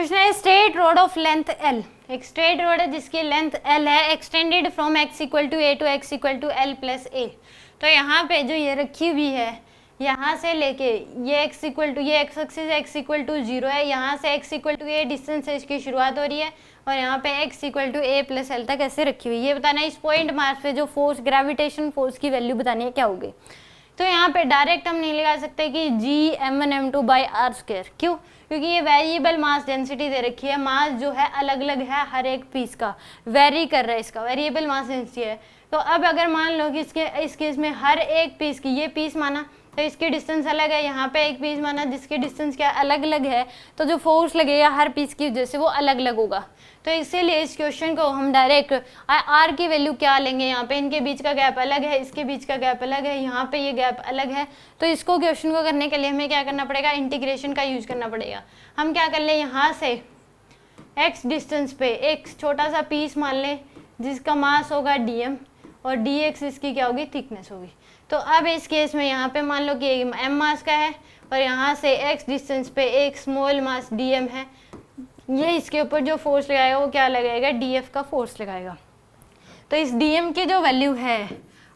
Question है straight road of length L, एक straight road है जिसकी लेंथ L है, extended from x equal to a to x equal to L plus a। तो यहाँ पे जो ये रखी हुई है, यहाँ से लेके ये x इक्वल टू, ये x axis x equal to 0 है, यहाँ से x equal to a distance से इसकी शुरुआत हो रही है और यहाँ पे x equal to a plus L तक ऐसे रखी हुई है। ये बताना है इस पॉइंट मास पे जो फोर्स, ग्रेविटेशन फोर्स की वैल्यू बतानी है क्या होगी। तो यहाँ पे डायरेक्ट हम नहीं लगा सकते कि g m1 m2 by are square, क्यों? क्योंकि ये वेरिएबल मास डेंसिटी दे रखी है, मास जो है अलग अलग है हर एक पीस का, वेरी कर रहा है, इसका वेरिएबल मास डेंसिटी है। तो अब अगर मान लो कि इस केस में हर एक पीस की, ये पीस माना तो इसकी डिस्टेंस अलग है, यहाँ पे एक पीस माना जिसकी डिस्टेंस क्या अलग अलग है, तो जो फोर्स लगेगा हर पीस की वजह से वो अलग अलग होगा। तो इसीलिए इस क्वेश्चन को हम डायरेक्ट आर की वैल्यू क्या लेंगे, यहाँ पे इनके बीच का गैप अलग है, इसके बीच का गैप अलग है, यहाँ पे ये गैप अलग है। तो इसको क्वेश्चन को करने के लिए हमें क्या करना पड़ेगा, इंटीग्रेशन का यूज करना पड़ेगा। हम क्या कर ले, यहाँ से एक्स डिस्टेंस पे एक छोटा सा पीस मान लें जिसका मास होगा dm और dx इसकी क्या होगी, थिकनेस होगी। तो अब इस केस में यहाँ पे मान लो कि m मास का है और यहाँ से x डिस्टेंस पे एक स्मॉल मास dm है, ये इसके ऊपर जो फोर्स लगाएगा वो क्या लगाएगा, df का फोर्स लगाएगा। तो इस dm की जो वैल्यू है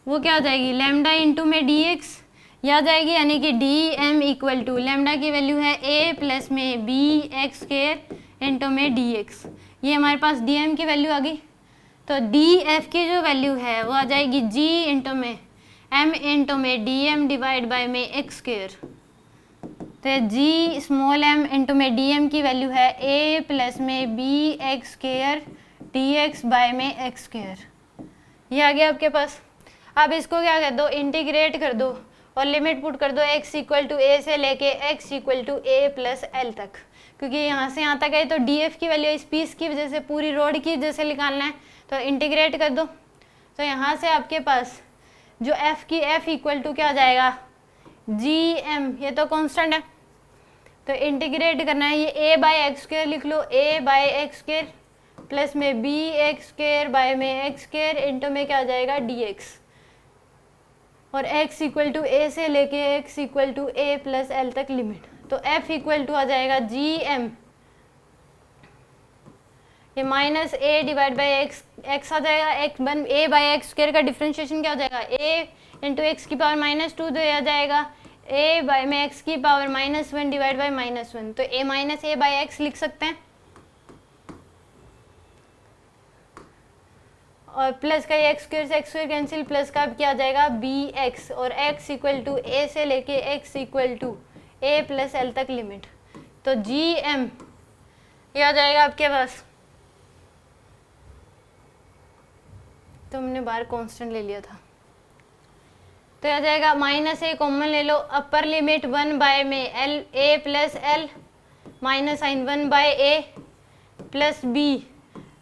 वो क्या आ जाएगी, लैम्डा इंटू में dx या जाएगी, यानी कि dm इक्वल टू लैम्डा की वैल्यू है a प्लस में bx स्क्वायर इंटू में dx। ये हमारे पास dm की वैल्यू आ गई। तो df की जो वैल्यू है वो आ जाएगी g इंटू में m इंटू में dm डिवाइड बाय में x स्क्वायर। तो g स्मॉल m इंटू में dm की वैल्यू है a प्लस में bx स्क्वायर dx बाय में x स्क्वायर। ये आ गया आपके पास। अब इसको क्या कर दो, इंटीग्रेट कर दो और लिमिट पुट कर दो x इक्वल टू a से लेके x equal to a plus L तक, क्योंकि यहाँ से यहाँ तक है। तो df की वैल्यू इस पीस की वजह से, पूरी रोड की वजह से निकालना है, तो इंटीग्रेट कर दो। तो यहाँ से आपके पास जो f की f इक्वल टू क्या आ जाएगा, gm, ये तो कांस्टेंट है तो इंटीग्रेट करना है, ये a बाई एक्स स्क्वायर लिख लो, a by x square plus में बी एक्स स्क्वायर बाय में एक्स स्क्वायर इंटू में क्या आ जाएगा dx, और x इक्वल टू a से लेके x equal to a plus L तक लिमिट। तो f इक्वल टू आ जाएगा gm, ये minus a divide by x, x आ जाएगा, x बन a बाई एक्स स्क्वायर का डिफ्रेंशिएशन क्या हो जाएगा, a इंटू एक्स की पावर -2 तो आ जाएगा a बाई में x की पावर -1 डिवाइड बाई -1। तो a minus a by x लिख सकते हैं और प्लस का ये एक्स स्क्वायर से एक्स स्क्वायर कैंसिल, प्लस का क्या आ जाएगा bx, और x इक्वल टू a से लेके x equal to a plus L तक लिमिट। तो gm ये आ जाएगा आपके पास, तो हमने बाहर कांस्टेंट ले लिया था, तो आ जाएगा माइनस a कॉमन ले लो, अपर लिमिट 1 बाय में L a plus L minus sign 1 by a plus b,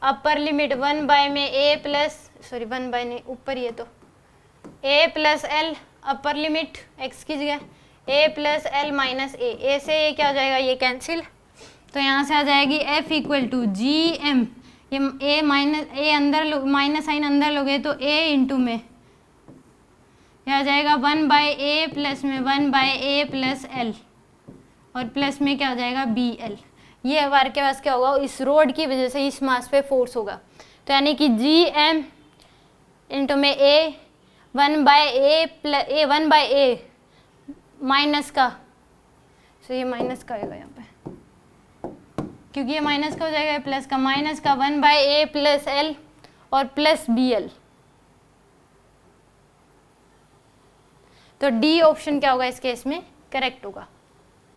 upper limit 1 by में a प्लस, सॉरी 1 बाय नहीं ऊपर, ये तो a plus L upper limit x की जगह a plus L minus a से ये क्या हो जाएगा, ये कैंसिल। तो यहाँ से आ जाएगी f इक्वल टू gm, ये a माइनस a अंदर माइनस साइन अंदर लोगे तो a इंटू में यह आ जाएगा 1 बाय a प्लस में 1 बाय a प्लस L और प्लस में क्या आ जाएगा bl। ये हमारे के पास क्या होगा, इस रोड की वजह से इस मास पे फोर्स होगा। तो यानी कि gm इंटू में a 1 by a plus a 1 by a minus का, तो ये माइनस का आएगा यहाँ पे, क्योंकि ये माइनस का हो जाएगा, प्लस का माइनस का 1 बाय a प्लस L और प्लस bl। तो डी ऑप्शन क्या होगा इस केस में, करेक्ट होगा।